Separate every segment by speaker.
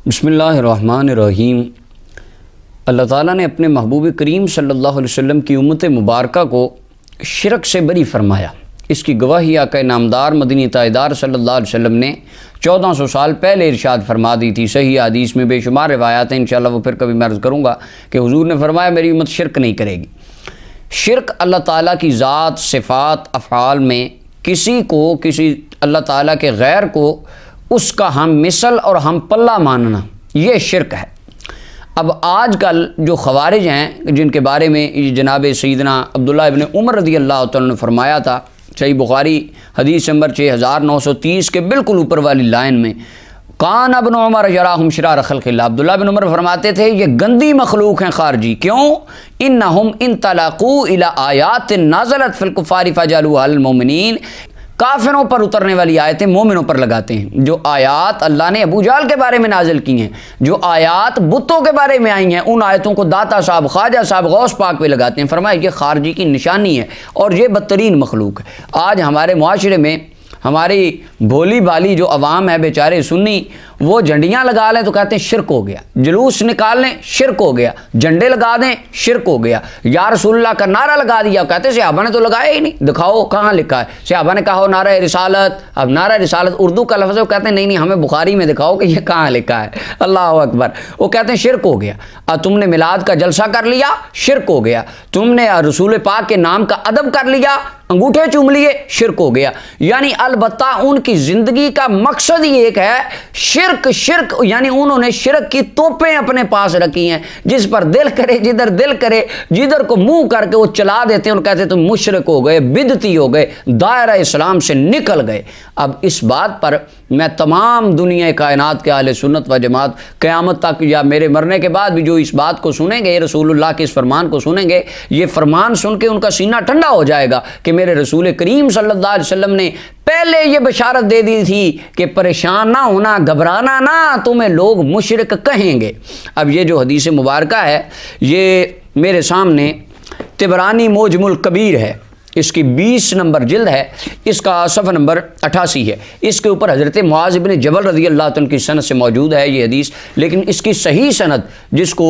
Speaker 1: بسم اللہ الرحمن الرحیم۔ اللہ تعالیٰ نے اپنے محبوب کریم صلی اللہ علیہ وسلم کی امت مبارکہ کو شرک سے بری فرمایا۔ اس کی گواہی آقا نامدار مدنی تاجدار صلی اللہ علیہ وسلم نے 1400 سال پہلے ارشاد فرما دی تھی۔ صحیح حدیث میں بے شمار روایات ہیں، انشاءاللہ وہ پھر کبھی میں عرض کروں گا کہ حضور نے فرمایا میری امت شرک نہیں کرے گی۔ شرک اللہ تعالیٰ کی ذات، صفات، افعال میں کسی اللہ تعالیٰ کے غیر کو اس کا ہم مثل اور ہم پلہ ماننا، یہ شرک ہے۔ اب آج کل جو خوارج ہیں جن کے بارے میں جناب سیدنا عبداللہ ابن عمر رضی اللہ تعالیٰ نے فرمایا تھا، صحیح بخاری حدیث نمبر 6930 کے بالکل اوپر والی لائن میں، کان ابن عمر یراہم شرار خلق اللہ، عبداللہ بن عمر فرماتے تھے یہ گندی مخلوق ہیں خارجی۔ کیوں؟ انہم انطلقوا الی آیات نازلت فی الکفار فجعلوها المؤمنین، کافروں پر اترنے والی آیتیں مومنوں پر لگاتے ہیں۔ جو آیات اللہ نے ابو جہل کے بارے میں نازل کی ہیں، جو آیات بتوں کے بارے میں آئی ہیں، ان آیتوں کو داتا صاحب، خواجہ صاحب، غوث پاک پہ لگاتے ہیں۔ فرمایا یہ خارجی کی نشانی ہے اور یہ بدترین مخلوق ہے۔ آج ہمارے معاشرے میں ہماری بھولی بالی جو عوام ہے بیچارے سنی، وہ جھنڈیاں لگا لیں تو کہتے ہیں شرک ہو گیا، جلوس نکال لیں شرک ہو گیا، جھنڈے لگا دیں شرک ہو گیا، یا رسول اللہ کا نعرہ لگا دیا، کہتے ہیں صحابہ نے تو لگایا ہی نہیں، دکھاؤ کہاں لکھا ہے۔ صحابہ نے کہا ہو نعرہ رسالت، اب نعرہ رسالت اردو کا لفظ ہے، وہ کہتے ہیں نہیں ہمیں بخاری میں دکھاؤ کہ یہ کہاں لکھا ہے۔ اللہ اکبر۔ وہ کہتے ہیں شرک ہو گیا۔ تم نے میلاد کا جلسہ کر لیا، شرک ہو گیا۔ تم نے رسول پاک کے نام کا ادب کر لیا، انگوٹھے چوم لیے، شرک ہو گیا۔ یعنی البتہ ان کی زندگی کا مقصد ہی ایک ہے، شرک شرک، یعنی انہوں نے شرک کی توپیں اپنے پاس رکھی ہیں، جس پر دل کرے، جدھر دل کرے، جدھر کو منہ کر کے وہ چلا دیتے ہیں اور کہتے ہیں تم مشرک ہو گئے، بدعتی ہو گئے، دائرہ اسلام سے نکل گئے۔ اب اس بات پر میں تمام دنیا کائنات کے اہل سنت و جماعت قیامت تک یا میرے مرنے کے بعد بھی جو اس بات کو سنیں گے، رسول اللہ کے اس فرمان کو سنیں گے، یہ فرمان سن کے ان کا سینہ ٹھنڈا ہو جائے گا کہ میرے رسول کریم صلی اللہ علیہ وسلم نے پہلے یہ بشارت دے دی تھی کہ پریشان نہ ہونا، گھبرانا نہ، تمہیں لوگ مشرک کہیں گے۔ اب یہ جو حدیث مبارکہ ہے یہ میرے سامنے طبرانی معجم الکبیر ہے، اس کی 20 نمبر جلد ہے، اس کا صفحہ نمبر 88 ہے۔ اس کے اوپر حضرت معاذ بن جبل رضی اللہ عنہ کی سند سے موجود ہے یہ حدیث، لیکن اس کی صحیح سند جس کو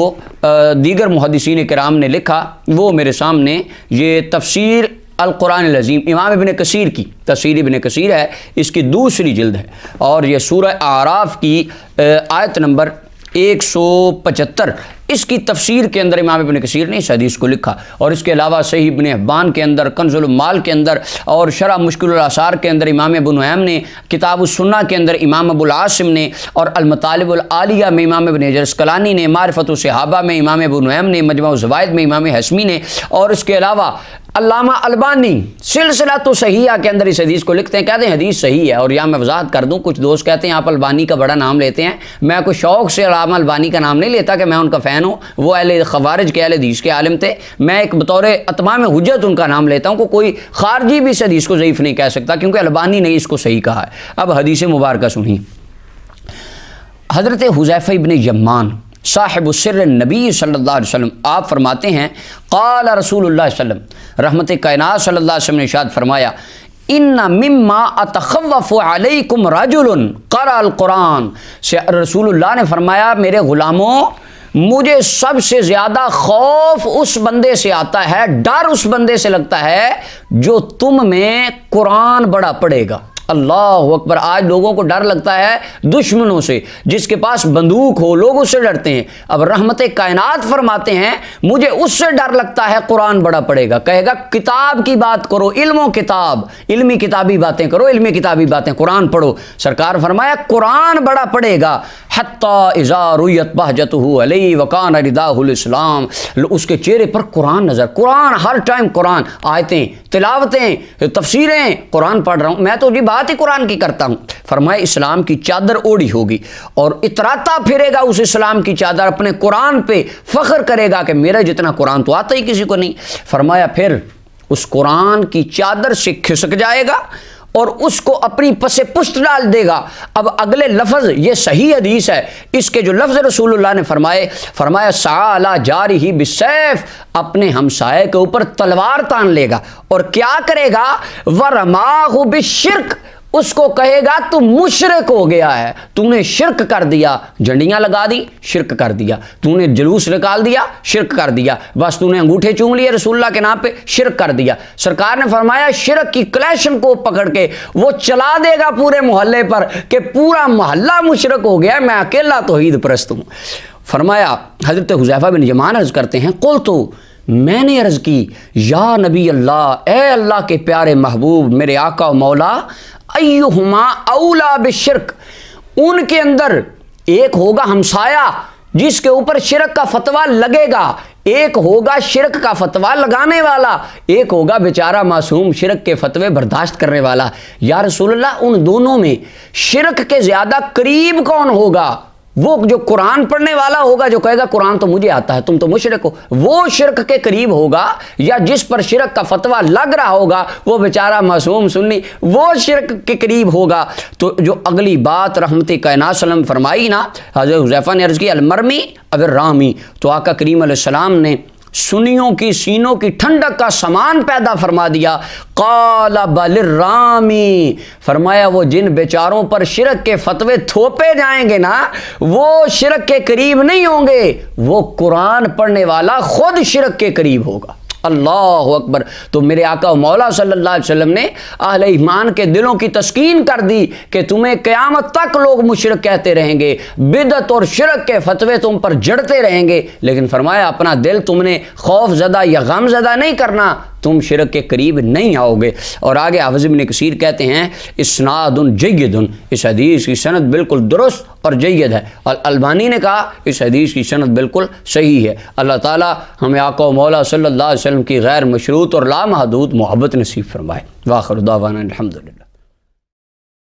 Speaker 1: دیگر محدثین کرام نے لکھا وہ میرے سامنے یہ تفسیر القرآن العظیم امام ابن کثیر کی تفسیر ابن کثیر ہے، اس کی دوسری جلد ہے، اور یہ سورہ اعراف کی آیت نمبر 175 اس کی تفسیر کے اندر امام ابن کثیر نے اس حدیث کو لکھا، اور اس کے علاوہ صحیح ابن حبان کے اندر، کنز المال کے اندر، اور شرح مشکل الاثار کے اندر امام ابو نعیم نے، کتاب السنہ کے اندر امام ابو العاصم نے، اور المطالب العالیہ میں امام ابن حجر اسقلانی نے، معرفت الصحابہ میں امام ابو نعیم نے، مجمع الزوائد میں امام حسمی نے، اور اس کے علاوہ علامہ البانی سلسلۃ صحیحہ کے اندر اس حدیث کو لکھتے ہیں، کہتے ہیں حدیث صحیح ہے۔ اور یہاں میں وضاحت کر دوں، کچھ دوست کہتے ہیں آپ البانی کا بڑا نام لیتے ہیں، میں کوئی شوق سے علامہ البانی کا نام نہیں لیتا کہ میں ان کا فین ہوں، وہ اہل خوارج کے، اہل حدیث کے عالم تھے، میں ایک بطور اتمام حجت ان کا نام لیتا ہوں، کوئی خارجی بھی اس حدیث کو ضعیف نہیں کہہ سکتا کیونکہ البانی نے اس کو صحیح کہا ہے۔ اب حدیث مبارکہ سنیے۔ حضرت حذیفہ ابن یمان صاحب السر نبی صلی اللہ علیہ وسلم آپ فرماتے ہیں، قال رسول اللہ صلی اللہ علیہ وسلم، رحمت کائنات صلی اللہ علیہ وسلم نے ارشاد فرمایا، ان مما اتخوف علیکم رجل قرأ القرآن، رسول اللہ نے فرمایا میرے غلاموں مجھے سب سے زیادہ خوف اس بندے سے آتا ہے، ڈر اس بندے سے لگتا ہے جو تم میں قرآن بڑا پڑھے گا۔ اللہ اکبر۔ آج لوگوں کو ڈر لگتا ہے دشمنوں سے، جس کے پاس بندوق ہو لوگ اس سے ڈرتے ہیں۔ اب رحمت کائنات فرماتے ہیں مجھے اس سے ڈر لگتا ہے قرآن بڑا پڑے گا، کہے گا کتاب کی بات کرو، علم و کتاب، علمی کتابی باتیں کرو، علمی کتابی باتیں، قرآن پڑھو۔ سرکار فرمایا قرآن بڑا پڑے گا، حتی اذا رویت بہجتہ علیہ وکان رداہ الاسلام، اس کے چہرے پر قرآن نظر، قرآن ہر ٹائم، قرآن، آیتیں، تلاوتیں، تفسیریں، قرآن پڑھ رہا ہوں میں تو جی بات ہی قرآن کی کرتا ہوں۔ فرمایا اسلام کی چادر اوڑی ہوگی اور اتراتا پھرے گا اس اسلام کی چادر، اپنے قرآن پہ فخر کرے گا کہ میرا جتنا قرآن تو آتا ہی کسی کو نہیں۔ فرمایا پھر اس قرآن کی چادر سے کھسک جائے گا اور اس کو اپنی پس پشت ڈال دے گا۔ اب اگلے لفظ یہ صحیح حدیث ہے، اس کے جو لفظ رسول اللہ نے فرمایا سعی علی جارہ بالسیف، اپنے ہمسائے کے اوپر تلوار تان لے گا اور کیا کرے گا، ورماہ بالشرک، اس کو کہے گا تو مشرک ہو گیا ہے، تو نے شرک کر دیا، جھنڈیاں لگا دی شرک کر دیا، تو نے جلوس نکال دیا شرک کر دیا، بس تو نے انگوٹھے چوم لیے رسول اللہ کے نام پہ شرک کر دیا۔ سرکار نے فرمایا شرک کی کلیشن کو پکڑ کے وہ چلا دے گا پورے محلے پر کہ پورا محلہ مشرک ہو گیا، میں اکیلا توحید پرست ہوں۔ فرمایا حضرت حذیفہ بن یمان عرض کرتے ہیں قل تو میں نے عرض کی یا نبی اللہ، اے اللہ کے پیارے محبوب میرے آقا و مولا، ایہما اولا بالشرک، ان کے اندر ایک ہوگا ہمسایہ جس کے اوپر شرک کا فتویٰ لگے گا، ایک ہوگا شرک کا فتویٰ لگانے والا، ایک ہوگا بیچارہ معصوم شرک کے فتوے برداشت کرنے والا۔ یا رسول اللہ ان دونوں میں شرک کے زیادہ قریب کون ہوگا؟ وہ جو قرآن پڑھنے والا ہوگا، جو کہے گا قرآن تو مجھے آتا ہے تم تو مشرک ہو، وہ شرک کے قریب ہوگا، یا جس پر شرک کا فتویٰ لگ رہا ہوگا وہ بیچارہ معصوم سنی وہ شرک کے قریب ہوگا؟ تو جو اگلی بات رحمت کائنات صلی اللہ علیہ وسلم فرمائی نا، حضرت حذیفہ نے عرض کی المرمی اب الرامی، تو آقا کریم علیہ السلام نے سنیوں کی سینوں کی ٹھنڈک کا سامان پیدا فرما دیا۔ قال بل الرامی، فرمایا وہ جن بیچاروں پر شرک کے فتوے تھوپے جائیں گے نا وہ شرک کے قریب نہیں ہوں گے، وہ قرآن پڑھنے والا خود شرک کے قریب ہوگا۔ اللہ اکبر۔ تو میرے آقا و مولا صلی اللہ علیہ وسلم نے اہل ایمان کے دلوں کی تسکین کر دی کہ تمہیں قیامت تک لوگ مشرک کہتے رہیں گے، بدعت اور شرک کے فتوے تم پر جڑتے رہیں گے، لیکن فرمایا اپنا دل تم نے خوف زدہ یا غم زدہ نہیں کرنا، تم شرک کے قریب نہیں آؤ گے۔ اور آگے حافظ ابن کثیر کہتے ہیں اسناد جید، اس حدیث کی سند بالکل درست اور جید ہے، اور البانی نے کہا اس حدیث کی سند بالکل صحیح ہے۔ اللہ تعالی ہمیں آقا و مولا صلی اللہ علیہ وسلم کی غیر مشروط اور لامحدود محبت نصیب فرمائے۔ وآخر دعوانا الحمدللہ۔